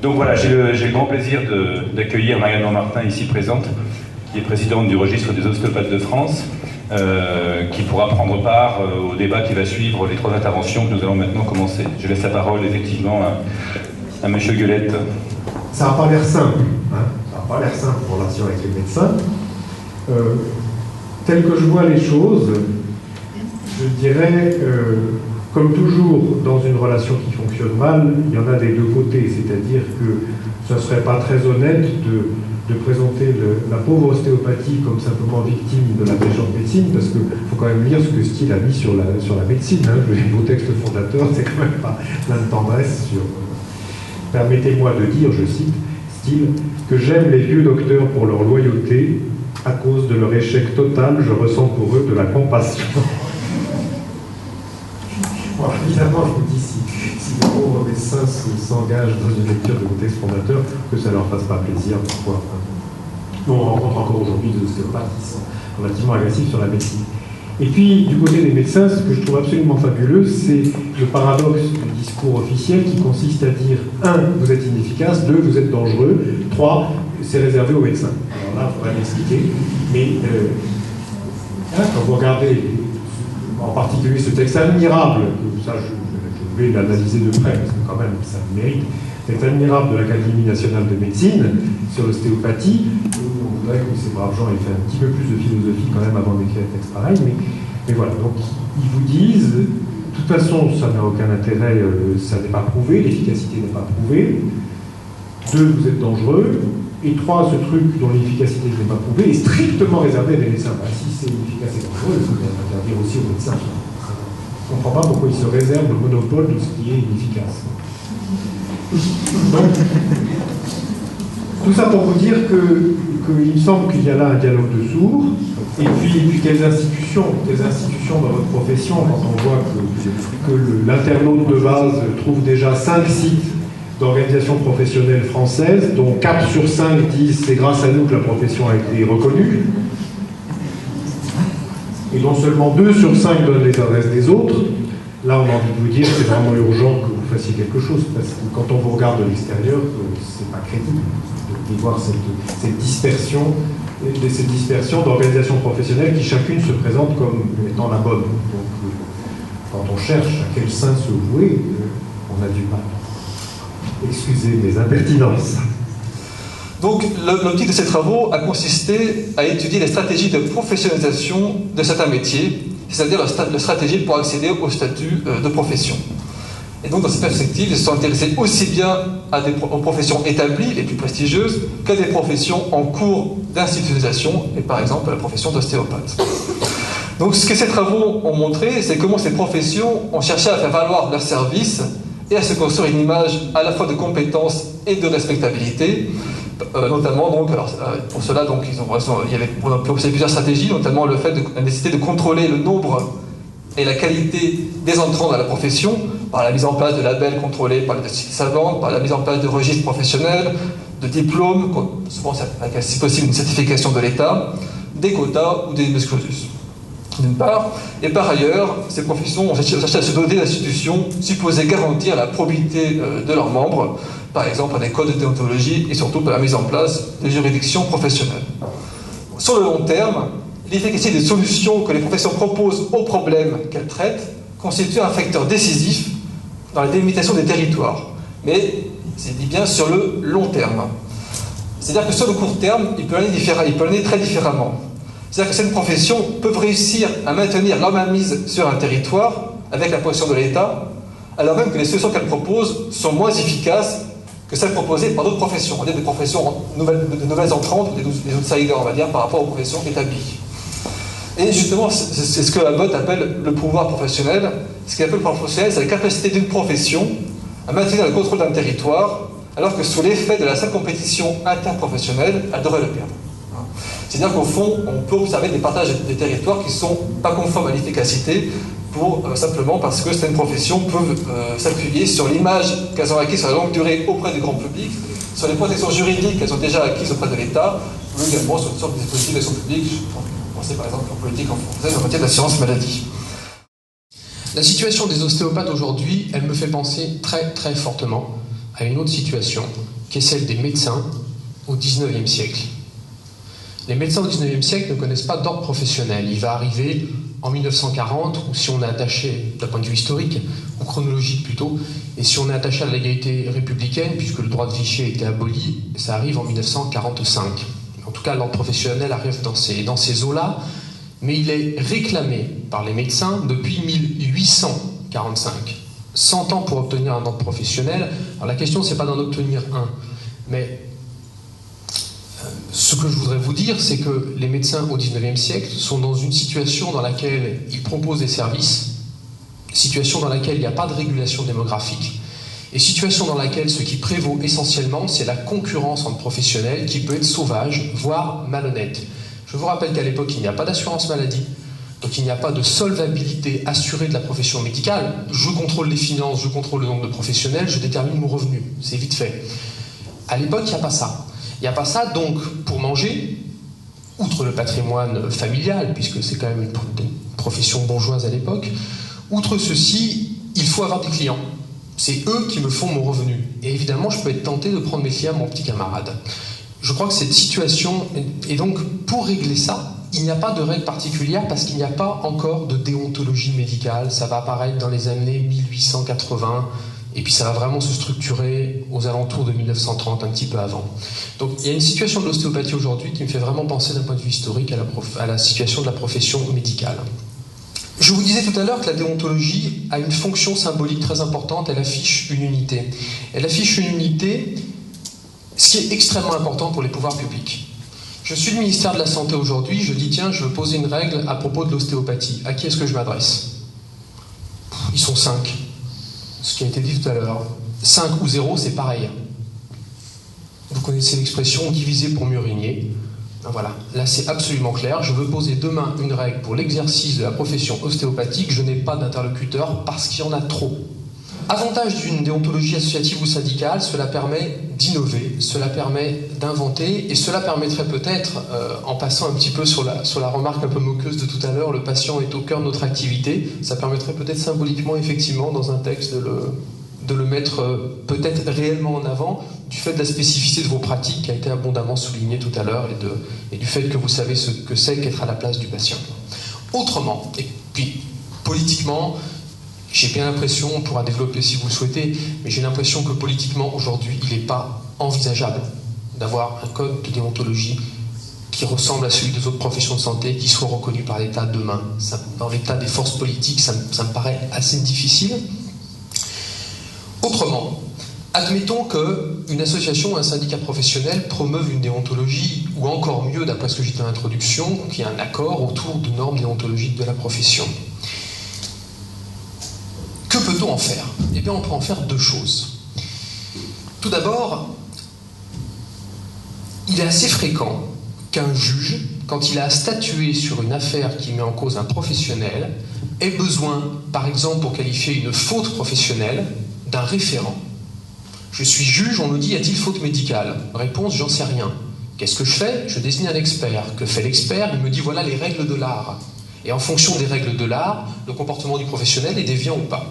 Donc voilà, j'ai le grand plaisir d'accueillir Marianne Montmartin, ici présente, qui est présidente du registre des ostéopathes de France, qui pourra prendre part au débat qui va suivre les 3 interventions que nous allons maintenant commencer. Je laisse la parole effectivement à M. Gueulette. Ça n'a pas l'air simple, hein. Ça n'a pas l'air simple en relation avec les médecins. Tel que je vois les choses, je dirais, comme toujours dans une relation qui fonctionne mal, il y en a des deux côtés, c'est-à-dire que ce ne serait pas très honnête de présenter la pauvre ostéopathie comme simplement victime de la méchante médecine, parce qu'il faut quand même lire ce que Steele a mis sur la médecine. Hein. Vos textes fondateurs, c'est quand même pas plein de tendresse sur... Permettez-moi de dire, je cite Steele, que j'aime les vieux docteurs pour leur loyauté, à cause de leur échec total, je ressens pour eux de la compassion. Bon, évidemment, je vous dis, si les pauvres médecins s'engagent dans une lecture de vos textes fondateurs, que ça ne leur fasse pas plaisir, parfois. On rencontre encore aujourd'hui des ostéopathes qui sont relativement agressifs sur la médecine. Et puis, du côté des médecins, ce que je trouve absolument fabuleux, c'est le paradoxe du discours officiel qui consiste à dire 1. Vous êtes inefficace, 2. Vous êtes dangereux, 3. C'est réservé aux médecins. Alors là, il faudrait m'expliquer. Mais quand vous regardez en particulier ce texte admirable, ça je vais l'analyser de près, parce que quand même ça le mérite, texte admirable de l'Académie nationale de médecine sur l'ostéopathie, on voudrait que ces braves gens aient fait un petit peu plus de philosophie quand même avant d'écrire un texte pareil, mais voilà, donc ils vous disent, de toute façon ça n'a aucun intérêt, ça n'est pas prouvé, l'efficacité n'est pas prouvée, 2, vous êtes dangereux, et 3, ce truc dont l'efficacité n'est pas prouvée est strictement réservé à des médecins. Ben, si c'est efficace et dangereux, il faut interdire aussi aux médecins. Je ne comprends pas pourquoi ils se réservent le monopole de ce qui est inefficace. Donc, tout ça pour vous dire qu'il me semble qu'il y a là un dialogue de sourds, et puis quelles institutions dans votre profession, quand on voit que l'internaute de base trouve déjà 5 sites d'organisations professionnelles françaises, dont 4 sur 5 disent c'est grâce à nous que la profession a été reconnue, et dont seulement 2 sur 5 donnent les adresses des autres. Là, on a envie de vous dire c'est vraiment urgent que vous fassiez quelque chose, parce que quand on vous regarde de l'extérieur, c'est pas crédible de voir cette dispersion d'organisations professionnelles qui chacune se présente comme étant la bonne. Donc, quand on cherche à quel sein se vouer, on a du mal. Excusez mes impertinences. Donc, l'objectif de ces travaux a consisté à étudier les stratégies de professionnalisation de certains métiers, c'est-à-dire la stratégie pour accéder au statut de profession. Et donc, dans cette perspective, ils se sont intéressés aussi bien aux professions établies, les plus prestigieuses, qu'à des professions en cours d'institutionnalisation, et par exemple à la profession d'ostéopathe. Donc, ce que ces travaux ont montré, c'est comment ces professions ont cherché à faire valoir leurs services et à se construire une image à la fois de compétence et de respectabilité, notamment donc, pour cela donc il y avait plusieurs stratégies, notamment le fait de la nécessité de contrôler le nombre et la qualité des entrants dans la profession par la mise en place de labels contrôlés par les sociétés savantes, par la mise en place de registres professionnels, de diplômes, souvent avec si possible une certification de l'État, des quotas ou des nus clausus. D'une part, et par ailleurs, ces professions ont cherché à se doter d'institutions supposées garantir la probité de leurs membres, par exemple par des codes de déontologie et surtout par la mise en place des juridictions professionnelles. Sur le long terme, l'efficacité des solutions que les professions proposent aux problèmes qu'elles traitent constitue un facteur décisif dans la délimitation des territoires, mais c'est dit bien sur le long terme. C'est-à-dire que sur le court terme, il peut aller très différemment. C'est-à-dire que certaines professions peuvent réussir à maintenir leur mainmise sur un territoire avec la position de l'État, alors même que les solutions qu'elles proposent sont moins efficaces que celles proposées par d'autres professions. On est des professions de nouvelles entrantes, des outsiders, on va dire, par rapport aux professions établies. Et justement, c'est ce que Abbott appelle le pouvoir professionnel. Ce qu'il appelle le pouvoir professionnel, c'est la capacité d'une profession à maintenir le contrôle d'un territoire, alors que sous l'effet de la seule compétition interprofessionnelle, elle devrait le perdre. C'est-à-dire qu'au fond, on peut observer des partages des territoires qui ne sont pas conformes à l'efficacité, simplement parce que certaines professions peuvent s'appuyer sur l'image qu'elles ont acquise sur la longue durée auprès du grand public, sur les protections juridiques qu'elles ont déjà acquises auprès de l'État, ou également sur une sorte de dispositif d'action publique. Je pensais par exemple en politique en français en matière d'assurance maladie. La situation des ostéopathes aujourd'hui, elle me fait penser très très fortement à une autre situation, qui est celle des médecins au XIXe siècle. Les médecins au XIXe siècle ne connaissent pas d'ordre professionnel. Il va arriver en 1940, ou si on est attaché, d'un point de vue historique, ou chronologique plutôt, et si on est attaché à l'égalité républicaine, puisque le droit de Vichy a été aboli, ça arrive en 1945. En tout cas, l'ordre professionnel arrive dans ces eaux-là, mais il est réclamé par les médecins depuis 1845. 100 ans pour obtenir un ordre professionnel. Alors la question, c'est pas d'en obtenir un, mais ce que je voudrais vous dire, c'est que les médecins au XIXe siècle sont dans une situation dans laquelle ils proposent des services, situation dans laquelle il n'y a pas de régulation démographique, et situation dans laquelle ce qui prévaut essentiellement, c'est la concurrence entre professionnels qui peut être sauvage, voire malhonnête. Je vous rappelle qu'à l'époque, il n'y a pas d'assurance maladie, donc il n'y a pas de solvabilité assurée de la profession médicale. Je contrôle les finances, je contrôle le nombre de professionnels, je détermine mon revenu. C'est vite fait. À l'époque, il n'y a pas ça. Il n'y a pas ça, donc pour manger, outre le patrimoine familial, puisque c'est quand même une profession bourgeoise à l'époque, outre ceci, il faut avoir des clients. C'est eux qui me font mon revenu. Et évidemment, je peux être tenté de prendre mes clients à mon petit camarade. Je crois que cette situation, et donc pour régler ça, il n'y a pas de règle particulière parce qu'il n'y a pas encore de déontologie médicale. Ça va apparaître dans les années 1880 et puis ça va vraiment se structurer aux alentours de 1930, un petit peu avant. Donc il y a une situation de l'ostéopathie aujourd'hui qui me fait vraiment penser d'un point de vue historique à la situation de la profession médicale. Je vous disais tout à l'heure que la déontologie a une fonction symbolique très importante, elle affiche une unité. Elle affiche une unité, ce qui est extrêmement important pour les pouvoirs publics. Je suis le ministère de la Santé aujourd'hui, je dis tiens, je veux poser une règle à propos de l'ostéopathie. À qui est-ce que je m'adresse? Ils sont 5. Ce qui a été dit tout à l'heure. 5 ou 0, c'est pareil. Vous connaissez l'expression diviser pour mieux régner. Voilà, là c'est absolument clair. Je veux poser demain une règle pour l'exercice de la profession ostéopathique. Je n'ai pas d'interlocuteur parce qu'il y en a trop. Avantage d'une déontologie associative ou syndicale, cela permet d'innover, cela permet d'inventer, et cela permettrait peut-être, en passant un petit peu sur la remarque un peu moqueuse de tout à l'heure, le patient est au cœur de notre activité, ça permettrait peut-être symboliquement, effectivement, dans un texte, de le mettre peut-être réellement en avant, du fait de la spécificité de vos pratiques qui a été abondamment soulignée tout à l'heure, et du fait que vous savez ce que c'est qu'être à la place du patient. Autrement, et puis politiquement, j'ai bien l'impression, on pourra développer si vous le souhaitez, mais j'ai l'impression que politiquement, aujourd'hui, il n'est pas envisageable d'avoir un code de déontologie qui ressemble à celui des autres professions de santé, qui soit reconnu par l'État demain. Dans l'état des forces politiques, ça me paraît assez difficile. Autrement, admettons qu'une association ou un syndicat professionnel promeuve une déontologie, ou encore mieux, d'après ce que j'ai dit dans l'introduction, qu'il y a un accord autour de normes déontologiques de la profession. Que peut-on en faire? Eh bien, on peut en faire deux choses. Tout d'abord, il est assez fréquent qu'un juge, quand il a à statuer sur une affaire qui met en cause un professionnel, ait besoin, par exemple pour qualifier une faute professionnelle, d'un référent. Je suis juge, on me dit, y a-t-il faute médicale? Réponse, j'en sais rien. Qu'est-ce que je fais? Je désigne un expert. Que fait l'expert? Il me dit, voilà les règles de l'art. Et en fonction des règles de l'art, le comportement du professionnel est déviant ou pas.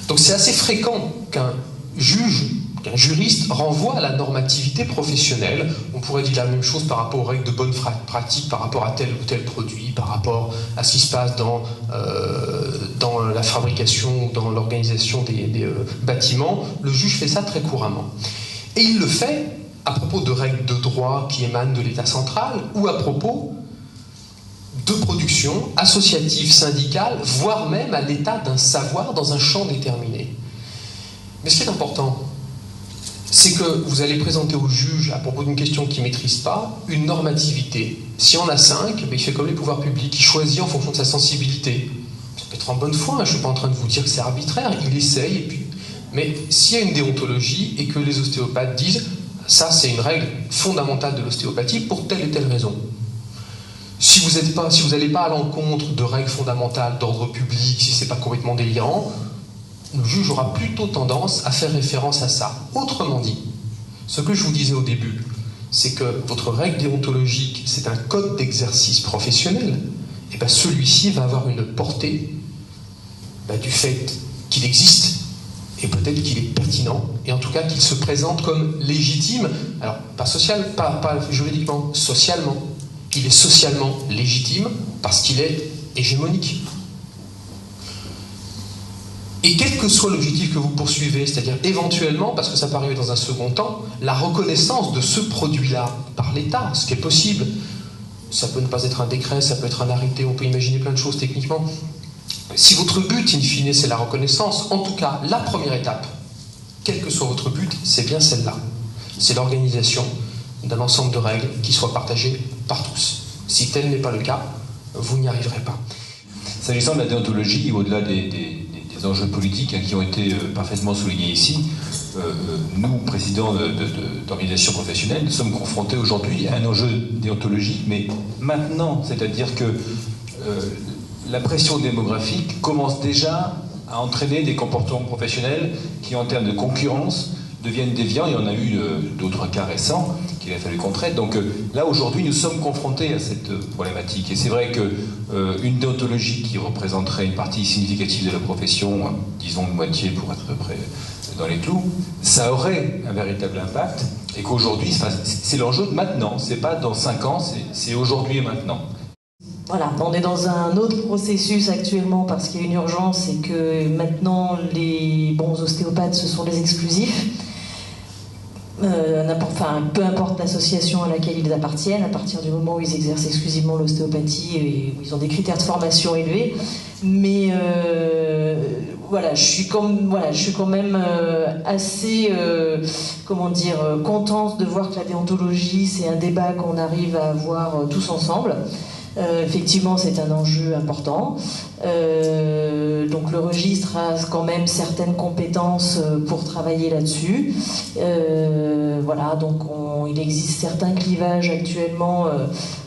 Donc c'est assez fréquent qu'un juge, qu'un juriste renvoie à la normativité professionnelle. On pourrait dire la même chose par rapport aux règles de bonne pratique, par rapport à tel ou tel produit, par rapport à ce qui se passe dans la fabrication ou dans l'organisation des bâtiments. Le juge fait ça très couramment. Et il le fait à propos de règles de droit qui émanent de l'État central ou à propos de production associative, syndicale, voire même à l'état d'un savoir dans un champ déterminé. Mais ce qui est important, c'est que vous allez présenter au juge, à propos d'une question qu'il ne maîtrise pas, une normativité. Si on a 5, il fait comme les pouvoirs publics, il choisit en fonction de sa sensibilité. Ça peut être en bonne foi, je ne suis pas en train de vous dire que c'est arbitraire, il essaye, et puis... Mais s'il y a une déontologie et que les ostéopathes disent « ça c'est une règle fondamentale de l'ostéopathie pour telle et telle raison », si vous n'allez pas à l'encontre de règles fondamentales d'ordre public, si ce n'est pas complètement délirant, le juge aura plutôt tendance à faire référence à ça. Autrement dit, ce que je vous disais au début, c'est que votre règle déontologique, c'est un code d'exercice professionnel, et bien celui-ci va avoir une portée du fait qu'il existe Et peut-être qu'il est pertinent, et en tout cas qu'il se présente comme légitime, alors pas juridiquement, socialement. Il est socialement légitime parce qu'il est hégémonique. Et quel que soit l'objectif que vous poursuivez, c'est-à-dire éventuellement, parce que ça peut arriver dans un second temps, la reconnaissance de ce produit-là par l'État, ce qui est possible. Ça peut ne pas être un décret, ça peut être un arrêté, on peut imaginer plein de choses techniquement. Si votre but, in fine, c'est la reconnaissance, en tout cas, la première étape, quel que soit votre but, c'est bien celle-là. C'est l'organisation d'un ensemble de règles qui soient partagées par tous. Si tel n'est pas le cas, vous n'y arriverez pas. S'agissant de la déontologie, au-delà des enjeux politiques qui ont été parfaitement soulignés ici, nous, présidents d'organisations professionnelles, nous sommes confrontés aujourd'hui à un enjeu déontologique, mais maintenant, c'est-à-dire que la pression démographique commence déjà à entraîner des comportements professionnels qui, en termes de concurrence, deviennent déviants. Il y en a eu d'autres cas récents qu'il a fallu qu'on traite. Donc là, aujourd'hui, nous sommes confrontés à cette problématique. Et c'est vrai qu'une déontologie qui représenterait une partie significative de la profession, disons une moitié pour être à peu près dans les clous, ça aurait un véritable impact. Et qu'aujourd'hui, c'est l'enjeu de maintenant. C'est pas dans 5 ans, c'est aujourd'hui et maintenant. Voilà, on est dans un autre processus actuellement parce qu'il y a une urgence et que maintenant les bons ostéopathes, ce sont les exclusifs. Peu importe l'association à laquelle ils appartiennent, à partir du moment où ils exercent exclusivement l'ostéopathie et où ils ont des critères de formation élevés. Mais voilà, je suis quand même assez, contente de voir que la déontologie, c'est un débat qu'on arrive à avoir tous ensemble. Effectivement, c'est un enjeu important. Donc le registre a quand même certaines compétences pour travailler là-dessus. Voilà, donc il existe certains clivages actuellement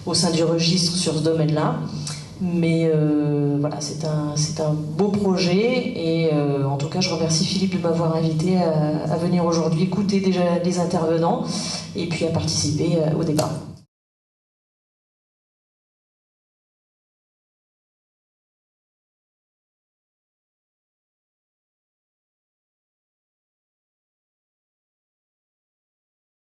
au sein du registre sur ce domaine-là. Mais voilà, c'est un beau projet et en tout cas, je remercie Philippe de m'avoir invité à venir aujourd'hui écouter déjà les intervenants et puis à participer au débat.